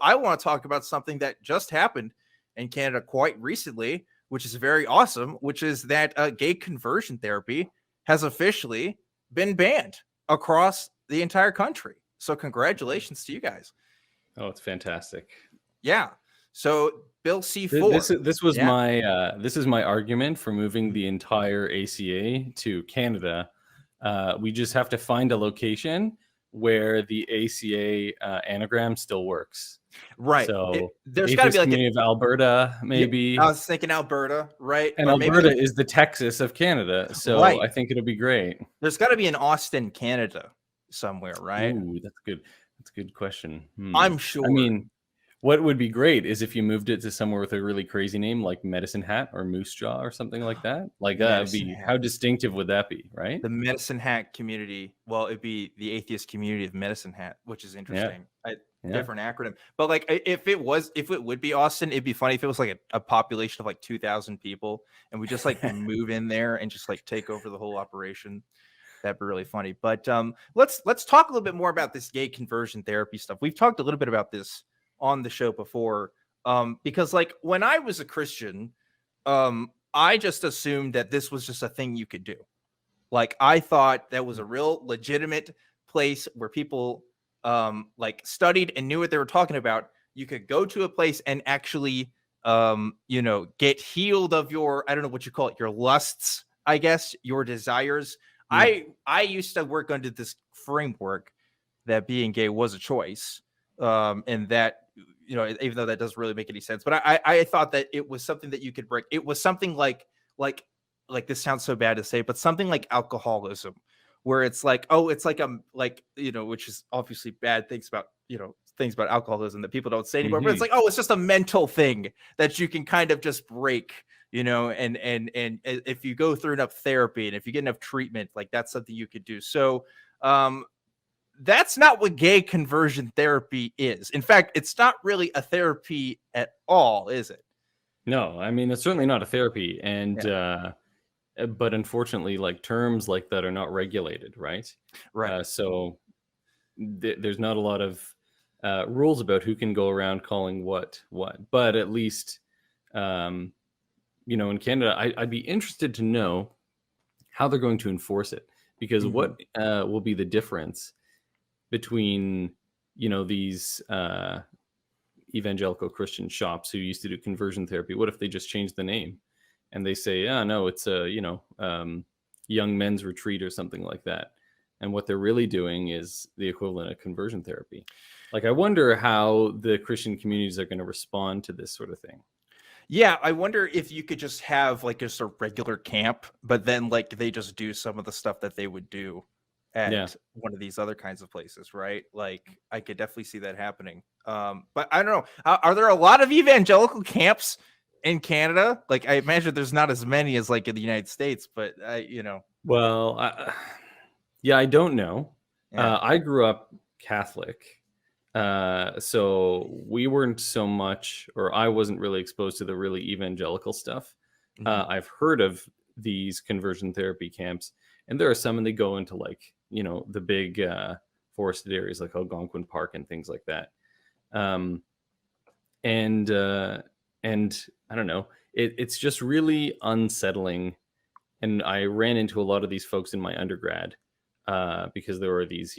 I want to talk about something that just happened in Canada quite recently, which is very awesome, which is that gay conversion therapy has officially been banned across the entire country. So congratulations to you guys. Oh, it's fantastic. Yeah. So Bill C4. This was this is my argument for moving the entire ACA to Canada. We just have to find a location where the ACA anagram still works. Right. So there's got to be like Community of Alberta, maybe. I was thinking Alberta, right? And or Alberta maybe is the Texas of Canada. So right. I think it'll be great. There's got to be an Austin, Canada somewhere, right? Ooh, that's good. That's a good question. I'm sure. I mean, what would be great is if you moved it to somewhere with a really crazy name like Medicine Hat or Moose Jaw or something like that. Like how distinctive would that be, right? The Medicine Hat community. Well, it'd be the Atheist Community of Medicine Hat, which is interesting. Different acronym. But like if it would be Austin, it'd be funny if it was like a population of like 2,000 people and we just like move in there and just like take over the whole operation. That'd be really funny. But let's talk a little bit more about this gay conversion therapy stuff. We've talked a little bit about this on the show before, because like when I was a Christian, I just assumed that this was just a thing you could do. Like I thought that was a real legitimate place where people like studied and knew what they were talking about. You could go to a place and actually get healed of your, I don't know what you call it, your lusts, I guess, your desires. I used to work under this framework that being gay was a choice, and that even though that doesn't really make any sense, but I thought that it was something that you could break. It was something like this sounds so bad to say, but something like alcoholism, where it's like, oh, it's like which is obviously bad things about alcoholism that people don't say anymore. But it's like, oh, it's just a mental thing that you can kind of just break. And if you go through enough therapy and if you get enough treatment, like that's something you could do. So that's not what gay conversion therapy is. In fact, it's not really a therapy at all, is it? No, I mean, it's certainly not a therapy. And, but unfortunately, like terms like that are not regulated, right? Right. So there's not a lot of rules about who can go around calling what. But at least, in Canada, I'd be interested to know how they're going to enforce it, because what will be the difference between, these evangelical Christian shops who used to do conversion therapy? What if they just change the name and they say, no, it's a, young men's retreat or something like that. And what they're really doing is the equivalent of conversion therapy. Like, I wonder how the Christian communities are going to respond to this sort of thing. Yeah, I wonder if you could just have like just a regular camp, but then like they just do some of the stuff that they would do at one of these other kinds of places, right? Like I could definitely see that happening. But I don't know. Are there a lot of evangelical camps in Canada? Like I imagine there's not as many as like in the United States, but Well, I don't know. Yeah. I grew up Catholic. So we weren't so much, or I wasn't really exposed to the really evangelical stuff. I've heard of these conversion therapy camps, and there are some, and they go into like, the big forested areas like Algonquin Park and things like that. And I don't know, it's just really unsettling. And I ran into a lot of these folks in my undergrad because there were these,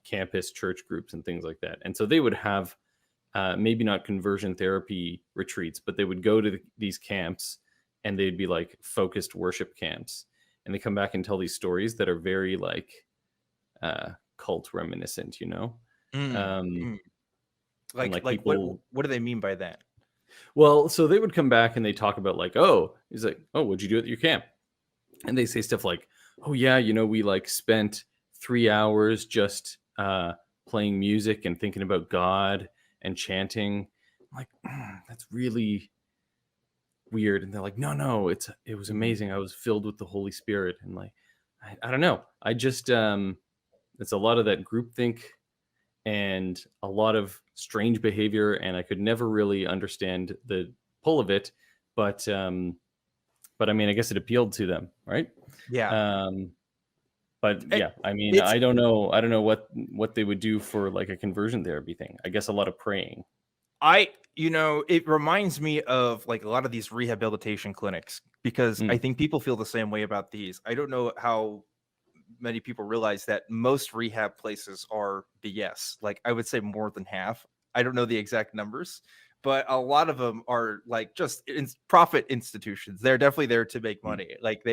campus church groups and things like that. And so they would have maybe not conversion therapy retreats, but they would go to these camps and they'd be like focused worship camps. And they come back and tell these stories that are very like cult reminiscent, Like people, what do they mean by that? Well, so they would come back and they talk about like, oh, he's like, oh, what'd you do at your camp? And they say stuff like, oh yeah, we like spent 3 hours just playing music and thinking about God and chanting. I'm like, that's really weird. And they're like, no, it was amazing. I was filled with the Holy Spirit. And like, I don't know. I just, it's a lot of that groupthink and a lot of strange behavior. And I could never really understand the pull of it. But I mean, I guess it appealed to them, right? Yeah. But yeah, I mean, I don't know what they would do for like a conversion therapy thing. I guess a lot of praying. It reminds me of like a lot of these rehabilitation clinics because I Mm. think people feel the same way about these. I don't know how many people realize that most rehab places are BS. Like I would say more than half. I don't know the exact numbers, but a lot of them are like just profit institutions. They're definitely there to make Mm. money. Like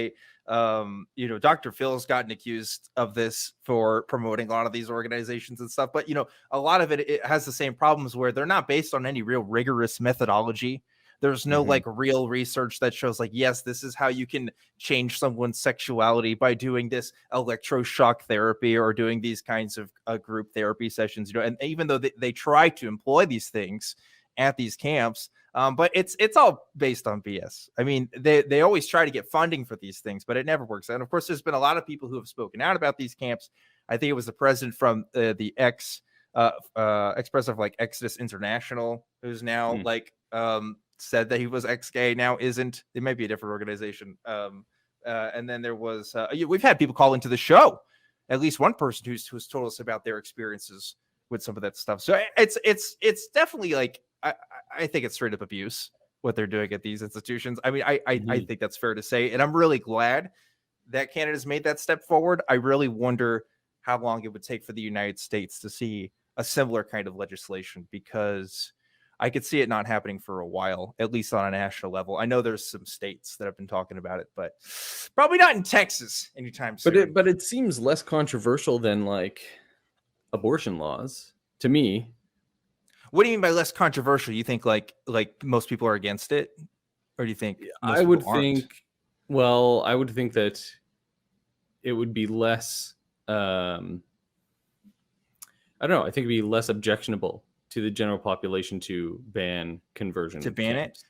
Dr. Phil's gotten accused of this for promoting a lot of these organizations and stuff. But a lot of it has the same problems where they're not based on any real rigorous methodology. There's no Mhm. like real research that shows like, yes, this is how you can change someone's sexuality by doing this electroshock therapy or doing these kinds of group therapy sessions. And even though they try to employ these things at these camps, but it's all based on BS. I mean, they always try to get funding for these things, but it never works. And of course, there's been a lot of people who have spoken out about these camps. I think it was the president from the ex-president of like Exodus International, who's now Mm. like said that he was ex-gay, now isn't. It might be a different organization. And then there was we've had people call into the show, at least one person who's told us about their experiences with some of that stuff. So it's definitely like I think it's straight up abuse what they're doing at these institutions. I mean, I Mhm. think that's fair to say, and I'm really glad that Canada's made that step forward. I really wonder how long it would take for the United States to see a similar kind of legislation, because I could see it not happening for a while, at least on a national level. I know there's some states that have been talking about it, but probably not in Texas anytime But soon. it seems less controversial than like abortion laws to me. What do you mean by less controversial? You think like most people are against it, or do you think I most would people aren't? think, well, I would think that it would be less I don't know, I think it'd be less objectionable to the general population to ban conversion To ban it? camps.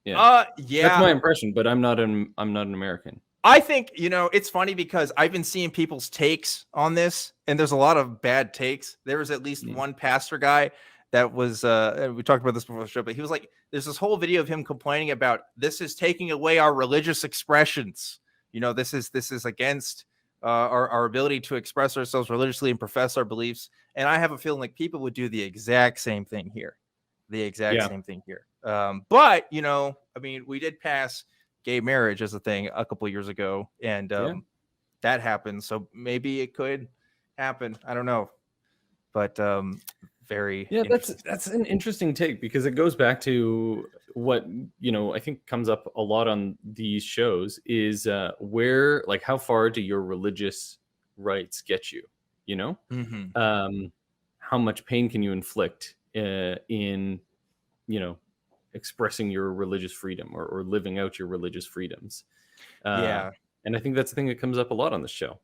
Yeah. That's Yeah. my impression, but I'm not an American. I think, it's funny because I've been seeing people's takes on this, and there's a lot of bad takes. There was at least Mm. one pastor guy that was, we talked about this before the show, but he was like, there's this whole video of him complaining about this is taking away our religious expressions. This is against our ability to express ourselves religiously and profess our beliefs. And I have a feeling like people would do the exact same thing here. The exact Yeah. same thing here. But, I mean, we did pass gay marriage as a thing a couple of years ago, and Yeah. that happened. So maybe it could happen. I don't know, but very Yeah, interesting. that's an interesting take because it goes back to what I think comes up a lot on these shows is where, like, how far do your religious rights get you? Mm-hmm. How much pain can you inflict in expressing your religious freedom or living out your religious freedoms? Yeah, And I think that's the thing that comes up a lot on the show.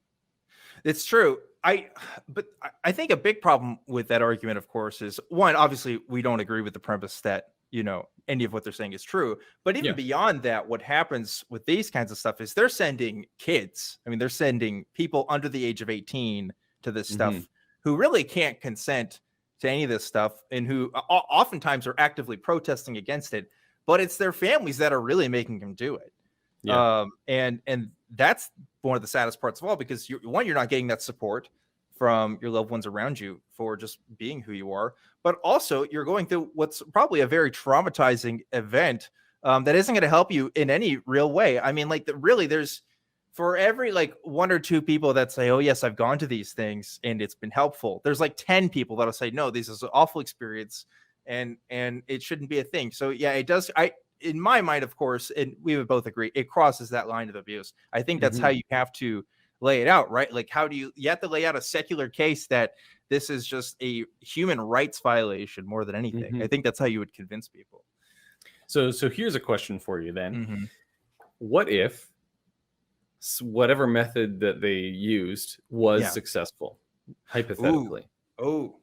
it's true. But I think a big problem with that argument, of course, is one, obviously we don't agree with the premise that any of what they're saying is true. But even Yeah. beyond that, what happens with these kinds of stuff is they're sending kids. I mean, they're sending people under the age of 18 to this Mhm. stuff who really can't consent to any of this stuff, and who oftentimes are actively protesting against it. But it's their families that are really making them do it. Yeah. And that's one of the saddest parts of all, because you're not getting that support from your loved ones around you for just being who you are, but also you're going through what's probably a very traumatizing event that isn't going to help you in any real way. I mean, like really, there's for every like one or two people that say, "Oh yes, I've gone to these things and it's been helpful," there's like 10 people that'll say, "No, this is an awful experience and it shouldn't be a thing." So yeah, it does. In my mind, of course, and we would both agree, it crosses that line of abuse. I think that's how Mhm. you have to lay it out, right? Like, how do you have to lay out a secular case that this is just a human rights violation more than anything. I Mhm. think that's how you would convince people. So here's a question for you then. Mm-hmm. What if whatever method that they used was Yeah. successful, Ooh. hypothetically? Oh.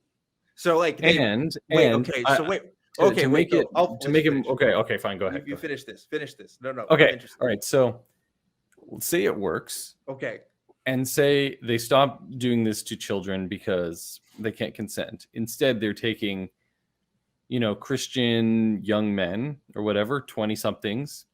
So like they And wait. Okay. So wait. Okay. to Wait. make Go. it I'll to let you make him finish. okay, fine, go ahead. You finish this. Finish this. No. I'm Okay. interested. All right. So let's say it works. Okay. And say they stop doing this to children because they can't consent. Instead, they're taking, Christian young men or whatever, 20 somethings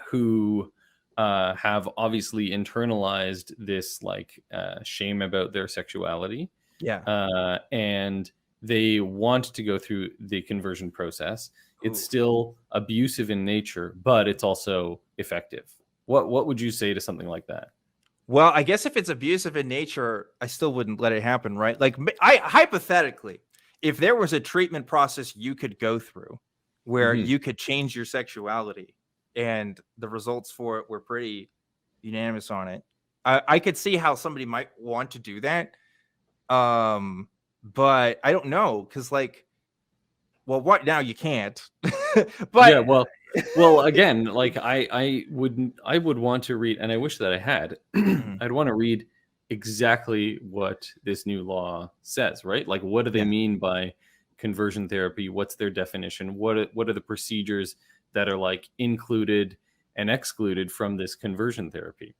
who have obviously internalized this like shame about their sexuality. Yeah. And they want to go through the conversion process. It's still abusive in nature, but it's also effective. What would you say to something like that? Well, I guess if it's abusive in nature, I still wouldn't let it happen, right? Like, hypothetically, if there was a treatment process you could go through where you could change your sexuality and the results for it were pretty unanimous on it, I could see how somebody might want to do that. But I don't know, because like, well, what now you can't. But yeah, well, again, like I would want to read, and I wish that I had. I'd want to read exactly what this new law says, right? Like, what do they mean by conversion therapy? What's their definition? What are the procedures that are like included and excluded from this conversion therapy?